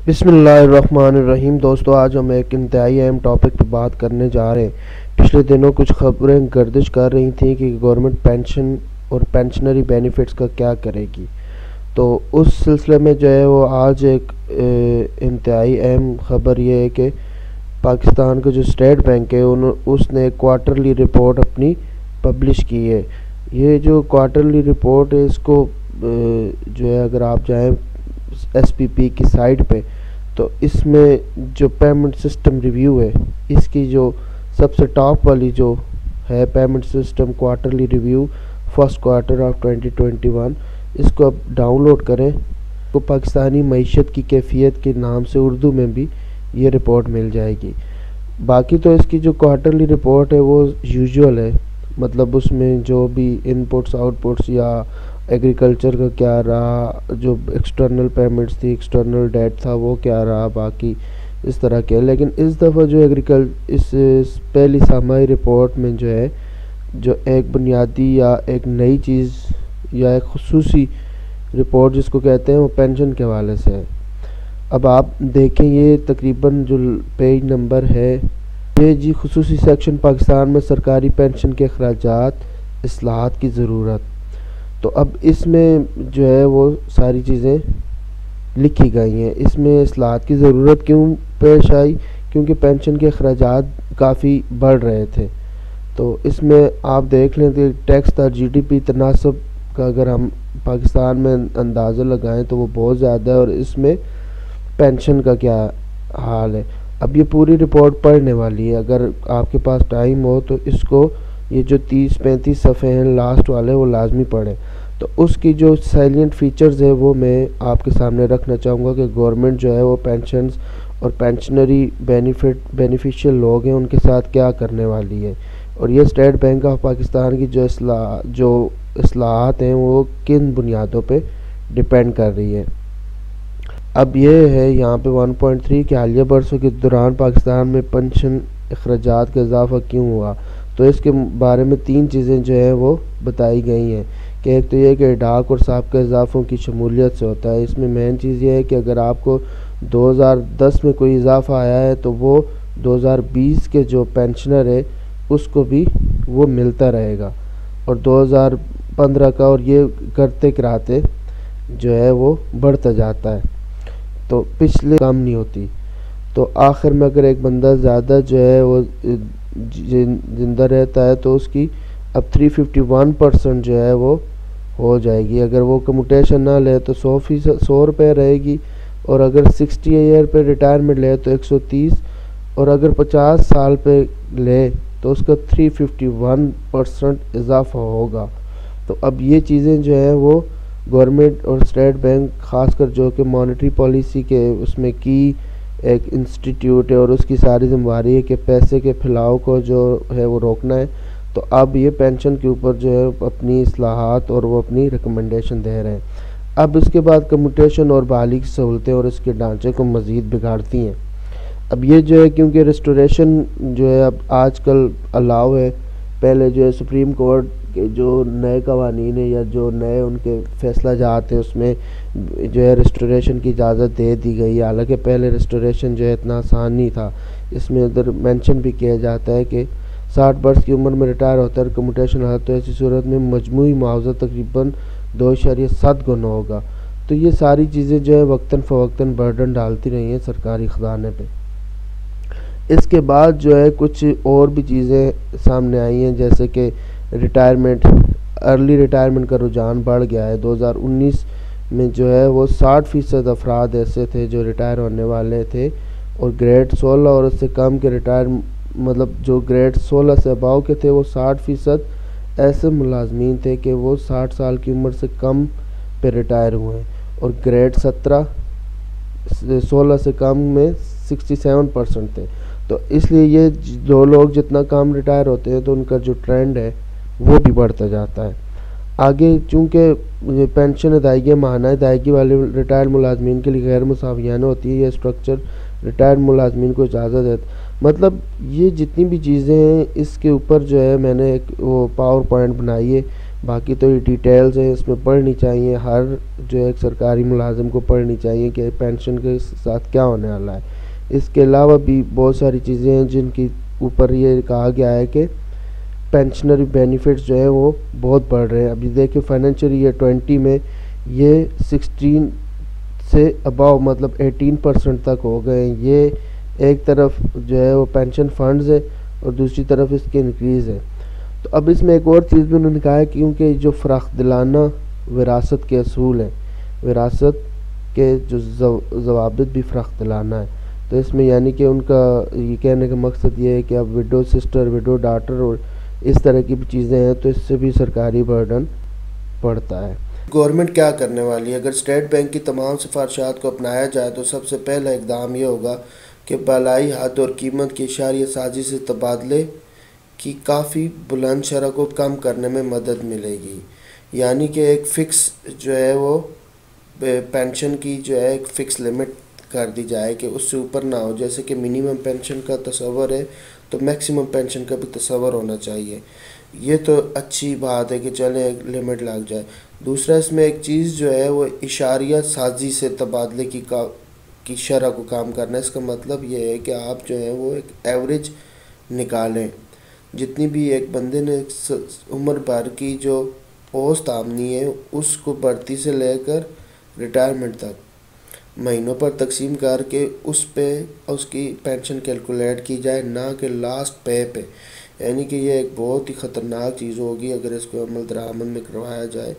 بسم اللہ الرحمن الرحیم۔ دوستو، آج ہم ایک انتہائی اہم ٹاپک پہ بات کرنے جا رہے ہیں۔ پچھلے دنوں کچھ خبریں گردش کر رہی تھیں کہ گورنمنٹ پینشن اور پینشنری بینیفٹس کا کیا کرے گی، تو اس سلسلے میں جو ہے وہ آج ایک انتہائی اہم خبر یہ ہے کہ پاکستان کا جو اسٹیٹ بینک ہے اس نے ایک کوارٹرلی رپورٹ اپنی پبلش کی ہے۔ یہ جو کوارٹرلی رپورٹ ہے اس کو جو ہے اگر آپ جائیں ایس پی پی کی سائٹ پہ تو اس میں جو پیمنٹ سسٹم ریویو ہے، اس کی جو سب سے ٹاپ والی جو ہے payment system quarterly review first quarter of 2021، اس کو اب ڈاؤن لوڈ کریں تو پاکستانی معیشت کی کیفیت کے نام سے اردو میں بھی یہ رپورٹ مل جائے گی۔ باقی تو اس کی جو کوارٹرلی رپورٹ ہے وہ یوزول ہے، مطلب اس میں جو بھی ان پٹس آؤٹ پٹس یا ایگریکلچر کا کیا رہا، جو ایکسٹرنل پیمنٹس تھی، ایکسٹرنل ڈیٹ تھا وہ کیا رہا، باقی اس طرح کے۔ لیکن اس دفعہ جو اس پہلی سامائی رپورٹ میں جو ہے جو ایک بنیادی یا ایک نئی چیز یا ایک خصوصی رپورٹ جس کو کہتے ہیں وہ پینشن کے حوالے سے ہے۔ اب آپ دیکھیں یہ تقریباً جو پیج نمبر ہے یہ جی خصوصی سیکشن پاکستان میں سرکاری پینشن کے اخراجات اصلاحات کی ضرورت، تو اب اس میں جو ہے وہ ساری چیزیں لکھی گئی ہیں۔ اس میں اصلاحات کی ضرورت کیوں پیش آئی؟ کیونکہ پینشن کے اخراجات کافی بڑھ رہے تھے، تو اس میں آپ دیکھ لیں کہ ٹیکس تا جی ڈی پی تناسب کا اگر ہم پاکستان میں اندازہ لگائیں تو وہ بہت زیادہ ہے، اور اس میں پینشن کا کیا حال ہے۔ اب یہ پوری رپورٹ پڑھنے والی ہے، اگر آپ کے پاس ٹائم ہو تو اس کو یہ جو 30-35 صفحے ہیں لاسٹ والے وہ لازمی پڑھیں۔ تو اس کی جو سیلینٹ فیچرز ہے وہ میں آپ کے سامنے رکھنا چاہوں گا کہ گورنمنٹ جو ہے وہ پینشنز اور پینشنری بینیفیشیل لوگ ہیں ان کے ساتھ کیا کرنے والی ہے، اور یہ اسٹیٹ بینک آف پاکستان کی جو اصلاحات ہیں وہ کن بنیادوں پہ ڈیپینڈ کر رہی ہے۔ اب یہ ہے یہاں پہ 1.3 کہ حالیہ برسوں کے دوران پاکستان میں پینشن اخراجات کا اضافہ کیوں ہوا، تو اس کے بارے میں 3 چیزیں جو ہیں وہ بتائی گئی ہیں کہ ایک تو یہ کہ ڈاک اور سابقہ اضافوں کی شمولیت سے ہوتا ہے۔ اس میں مین چیز یہ ہے کہ اگر آپ کو 2010 میں کوئی اضافہ آیا ہے تو وہ 2020 کے جو پینشنر ہے اس کو بھی وہ ملتا رہے گا، اور 2015 کا، اور یہ کرتے کراتے جو ہے وہ بڑھتا جاتا ہے، تو پچھلے کم نہیں ہوتی۔ تو آخر میں اگر ایک بندہ زیادہ جو ہے وہ زندہ رہتا ہے تو اس کی اب 351% جو ہے وہ ہو جائے گی۔ اگر وہ کمیوٹیشن نہ لے تو 100 روپے رہے گی، اور اگر 60 ایئر پہ ریٹائرمنٹ لے تو 130، اور اگر 50 سال پہ لے تو اس کا 351% اضافہ ہوگا۔ تو اب یہ چیزیں جو ہیں وہ گورنمنٹ اور اسٹیٹ بینک خاص کر جو کہ مانیٹری پالیسی کے اس میں کی ایک انسٹیٹیوٹ ہے، اور اس کی ساری ذمہ داری ہے کہ پیسے کے پھیلاؤ کو جو ہے وہ روکنا ہے، تو اب یہ پینشن کے اوپر جو ہے اپنی اصلاحات اور وہ اپنی ریکمنڈیشن دے رہے ہیں۔ اب اس کے بعد کمیوٹیشن اور بحالی کی سہولتیں اور اس کے ڈھانچے کو مزید بگاڑتی ہیں۔ اب یہ جو ہے کیونکہ ریسٹوریشن جو ہے اب آج کل الاؤ ہے، پہلے جو ہے سپریم کورٹ کے جو نئے قوانین ہیں یا جو نئے ان کے فیصلہ جات ہیں اس میں جو ہے ریسٹوریشن کی اجازت دے دی گئی ہے، حالانکہ پہلے ریسٹوریشن جو ہے اتنا آسان نہیں تھا۔ اس میں ادھر مینشن بھی کیا جاتا ہے کہ 60 برس کی عمر میں ریٹائر ہوتا ہے کمیوٹیشن حالت، تو ایسی صورت میں مجموعی معاوضہ تقریباً 2.7 گنا ہوگا۔ تو یہ ساری چیزیں جو ہے وقتاً فوقتاً برڈن ڈالتی رہی ہیں سرکاری خزانے پہ۔ اس کے بعد جو ہے کچھ اور بھی چیزیں سامنے آئی ہیں، جیسے کہ ارلی ریٹائرمنٹ کا رجحان بڑھ گیا ہے۔ 2019 میں جو ہے وہ 60% افراد ایسے تھے جو ریٹائر ہونے والے تھے، اور گریڈ 16 اور اس سے کم کے مطلب جو گریڈ 16 سے اباؤ کے تھے وہ 60% ایسے ملازمین تھے کہ وہ 60 سال کی عمر سے کم پہ ریٹائر ہوئے ہیں، اور گریڈ 16 سے کم میں 67% تھے۔ تو اس لیے یہ جو لوگ جتنا کم ریٹائر ہوتے ہیں تو ان کا جو ٹرینڈ ہے وہ بھی بڑھتا جاتا ہے آگے، چونکہ پینشن ادائیگیاں ماہانہ ادائیگی والے ریٹائرڈ ملازمین کے لیے غیر مساویانہ ہوتی ہے۔ یہ اسٹرکچر ریٹائرڈ ملازمین کو اجازت دیتا، مطلب یہ جتنی بھی چیزیں ہیں اس کے اوپر جو ہے میں نے ایک وہ پاور پوائنٹ بنائی ہے، باقی تو یہ ڈیٹیلز ہیں، اس میں پڑھنی چاہیے، ہر جو ایک سرکاری ملازم کو پڑھنی چاہیے کہ پینشن کے ساتھ کیا ہونے والا ہے۔ اس کے علاوہ بھی بہت ساری چیزیں ہیں جن کی اوپر یہ کہا گیا ہے کہ پینشنری بینیفٹس جو ہیں وہ بہت بڑھ رہے ہیں۔ ابھی دیکھیں فائنینشیل ایئر 20 میں یہ 16 سے اباؤ مطلب 18% تک ہو گئے ہیں۔ یہ ایک طرف جو ہے وہ پینشن فنڈز ہے اور دوسری طرف اس کے انکریز ہے۔ تو اب اس میں ایک اور چیز بھی انہوں نے کہا ہے کیونکہ جو فراخ دلانہ وراثت کے اصول ہیں، وراثت کے جو ضوابط بھی فراخ دلانہ ہے، تو اس میں یعنی کہ ان کا یہ کہنے کا مقصد یہ ہے کہ اب وڈو سسٹر، وڈو ڈاٹر اور اس طرح کی بھی چیزیں ہیں تو اس سے بھی سرکاری برڈن پڑتا ہے۔ گورنمنٹ کیا کرنے والی ہے؟ اگر اسٹیٹ بینک کی تمام سفارشات کو اپنایا جائے تو سب سے پہلا اقدام یہ ہوگا کہ بالائی حد اور قیمت کی اشاریہ سازی سے تبادلے کی کافی بلند شرح کو کم کرنے میں مدد ملے گی، یعنی کہ ایک فکس جو ہے وہ پینشن کی جو ہے ایک فکس لمٹ کر دی جائے کہ اس سے اوپر نہ ہو، جیسے کہ منیمم پینشن کا تصور ہے تو میکسیمم پینشن کا بھی تصور ہونا چاہیے۔ یہ تو اچھی بات ہے کہ چلیں ایک لمٹ لگ جائے۔ دوسرا اس میں ایک چیز جو ہے وہ اشاریہ سازی سے تبادلے کی شرح کو کام کرنا ہے۔ اس کا مطلب یہ ہے کہ آپ جو ہے وہ ایک ایوریج نکالیں، جتنی بھی ایک بندے نے عمر بھر کی جو پوسٹ آمنی ہے اس کو بھرتی سے لے کر ریٹائرمنٹ تک مہینوں پر تقسیم کر کے اس پہ اس کی پینشن کیلکولیٹ کی جائے، نہ کہ لاسٹ پے پہ۔ یعنی کہ یہ ایک بہت ہی خطرناک چیز ہوگی اگر اس کو عمل درآمد میں کروایا جائے۔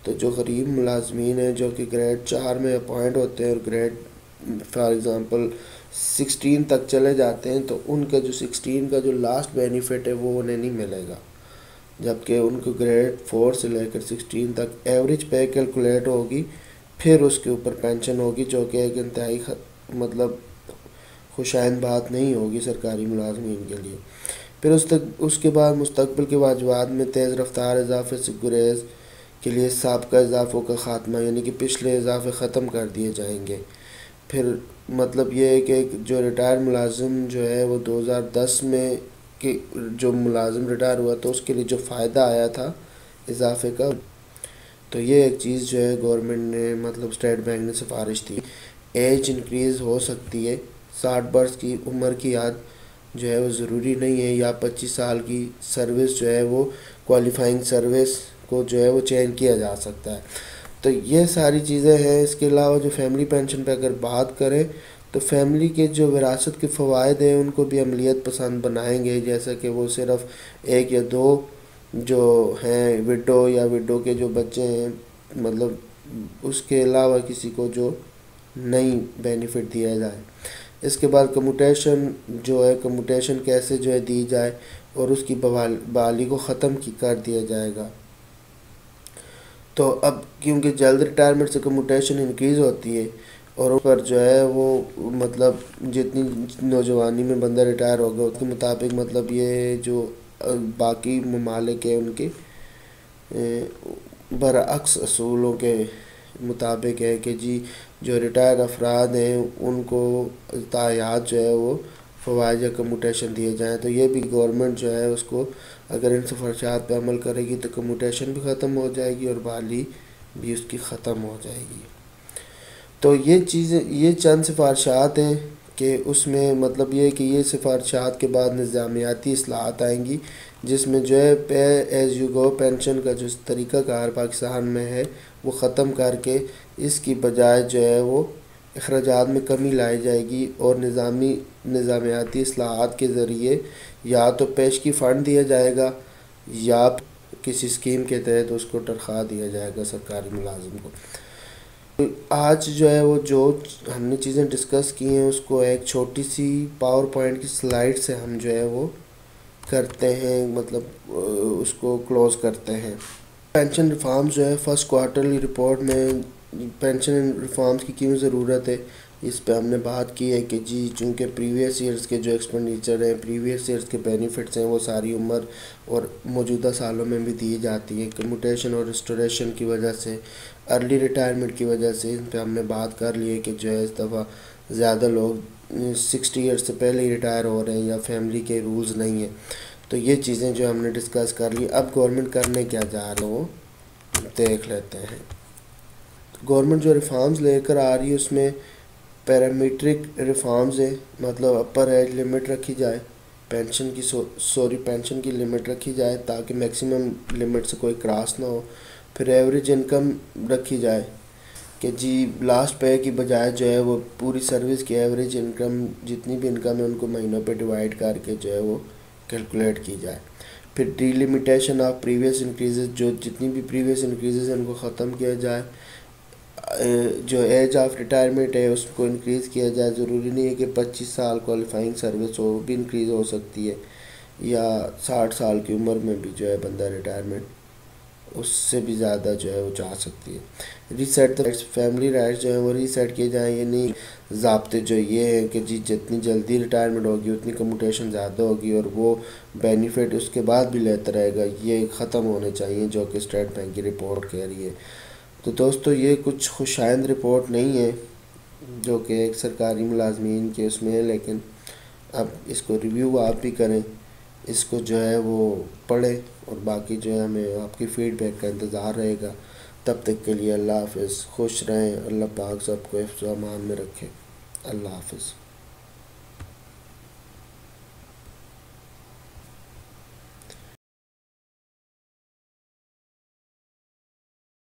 تو جو غریب ملازمین ہیں جو کہ گریڈ 4 میں اپوائنٹ ہوتے ہیں اور گریڈ فار ایگزامپل 16 تک چلے جاتے ہیں تو ان کا جو 16 کا جو لاسٹ بینیفٹ ہے وہ انہیں نہیں ملے گا، جبکہ ان کو گریڈ 4 سے لے کر 16 تک ایوریج پے کیلکولیٹ ہوگی، پھر اس کے اوپر پینشن ہوگی، جو کہ ایک انتہائی مطلب خوشائند بات نہیں ہوگی سرکاری ملازمین کے لیے۔ پھر اس کے بعد مستقبل کے واجبات میں تیز رفتار اضافے سے گریز کے لیے سابقہ اضافوں کا خاتمہ، یعنی کہ پچھلے اضافے ختم کر دیے جائیں گے۔ پھر مطلب یہ ہے کہ جو ریٹائر ملازم جو ہے وہ 2010 میں کہ جو ملازم ریٹائر ہوا تو اس کے لیے جو فائدہ آیا تھا اضافے کا، تو یہ ایک چیز جو ہے گورنمنٹ نے مطلب اسٹیٹ بینک نے سفارش تھی۔ ایج انکریز ہو سکتی ہے، 60 برس کی عمر کی حد جو ہے وہ ضروری نہیں ہے، یا 25 سال کی سروس جو ہے وہ کوالیفائنگ سروس کو جو ہے وہ چینج کیا جا سکتا ہے۔ تو یہ ساری چیزیں ہیں۔ اس کے علاوہ جو فیملی پینشن پہ اگر بات کریں تو فیملی کے جو وراثت کے فوائد ہیں ان کو بھی عملیت پسند بنائیں گے، جیسا کہ وہ صرف ایک یا دو جو ہیں وڈو یا وڈو کے جو بچے ہیں مطلب اس کے علاوہ کسی کو جو نئی بینیفٹ دیا جائے۔ اس کے بعد کمیوٹیشن جو ہے کمیوٹیشن کیسے جو ہے دی جائے اور اس کی بحالی کو ختم کر دیا جائے گا۔ تو اب کیونکہ جلد ریٹائرمنٹ سے کمیوٹیشن انکریز ہوتی ہے اور اوپر جو ہے وہ مطلب جتنی نوجوانی میں بندہ ریٹائر ہوگا اس کے مطابق مطلب یہ جو باقی ممالک ہیں ان کے برعکس اصولوں کے مطابق ہے کہ جی جو ریٹائر افراد ہیں ان کو تاحیات جو ہے وہ فوائد یا کمیوٹیشن دیے جائیں۔ تو یہ بھی گورنمنٹ جو ہے اس کو اگر ان سفارشات پہ عمل کرے گی تو کمیوٹیشن بھی ختم ہو جائے گی اور بحالی بھی اس کی ختم ہو جائے گی۔ تو یہ چند سفارشات ہیں کہ اس میں مطلب یہ ہے کہ یہ سفارشات کے بعد نظامیاتی اصلاحات آئیں گی، جس میں جو ہے pay as you go pension کا جو طریقہ کار پاکستان میں ہے وہ ختم کر کے اس کی بجائے جو ہے وہ اخراجات میں کمی لائی جائے گی، اور نظامیاتی اصلاحات کے ذریعے یا تو پیشگی فنڈ دیا جائے گا یا کسی اسکیم کے تحت اس کو تنخواہ دیا جائے گا سرکاری ملازم کو۔ آج جو ہے وہ جو ہم نے چیزیں ڈسکس کی ہیں اس کو ایک چھوٹی سی پاور پوائنٹ کی سلائیڈ سے ہم جو ہے وہ کرتے ہیں، مطلب اس کو کلوز کرتے ہیں۔ پینشن ریفارمز جو ہے فرسٹ کوارٹرلی رپورٹ میں پینشن ریفارمز کی کیوں ضرورت ہے اس پہ ہم نے بات کی ہے کہ جی چونکہ پریویس ایئرز کے جو ایکسپینڈیچر ہیں، پریویس ایئرز کے بینیفٹس ہیں وہ ساری عمر اور موجودہ سالوں میں بھی دی جاتی ہے۔ کمیوٹیشن اور ریسٹوریشن کی وجہ سے، ارلی ریٹائرمنٹ کی وجہ سے ان پہ ہم نے بات کر لی ہے کہ جو ہے اس دفعہ زیادہ لوگ 60 ایئرز سے پہلے ہی ریٹائر ہو رہے ہیں یا فیملی کے رولز نہیں ہیں۔ تو یہ چیزیں جو ہم نے ڈسکس کر لی. اب گورنمنٹ کرنے کیا جا رہا ہے وہ دیکھ لیتے ہیں. گورنمنٹ جو ریفارمز لے کر آ رہی ہے اس میں پیرامیٹرک ریفارمز ہے، مطلب اپر ایج لمٹ رکھی جائے پینشن کی، پینشن کی لمٹ رکھی جائے تاکہ میکسیمم لمٹ سے کوئی کراس نہ ہو. پھر ایوریج انکم رکھی جائے کہ جی لاسٹ پے کی بجائے جو ہے وہ پوری سروس کی ایوریج انکم جتنی بھی انکم ہے ان کو مہینوں پہ ڈیوائڈ کر کے جو ہے وہ کیلکولیٹ کی جائے. پھر D limitation of previous increases, جو جتنی بھی پریویس انکریزز ہیں ان کو ختم کیا جائے. جو ایج آف ریٹائرمنٹ ہے اس کو انکریز کیا جائے. ضروری نہیں ہے کہ 25 سال کوالیفائنگ سروس ہو، وہ بھی انکریز ہو سکتی ہے، یا 60 سال کی عمر میں بھی جو ہے بندہ ریٹائرمنٹ اس سے بھی زیادہ جو ہے وہ چاہ سکتی ہے. ریسیٹ فیملی رائٹس جو ہیں وہ ریسیٹ کیے جائیں. یہ نہیں ضابطے جو یہ ہیں کہ جی جتنی جلدی ریٹائرمنٹ ہوگی اتنی کمیوٹیشن زیادہ ہوگی اور وہ بینیفٹ اس کے بعد بھی لیتا رہے گا، یہ ختم ہونے چاہیے جو کہ اسٹیٹ بینک کی رپورٹ کہہ رہی ہے. تو دوستو یہ کچھ خوشائند رپورٹ نہیں ہے جو کہ ایک سرکاری ملازمین کے اس میں ہے، لیکن اب اس کو ریویو آپ بھی کریں، اس کو جو ہے وہ پڑھیں، اور باقی جو ہے ہمیں آپ کی فیڈ بیک کا انتظار رہے گا. تب تک کے لیے اللہ حافظ. خوش رہیں، اللہ پاک سب کو حفظ و امان میں رکھے. اللہ حافظ.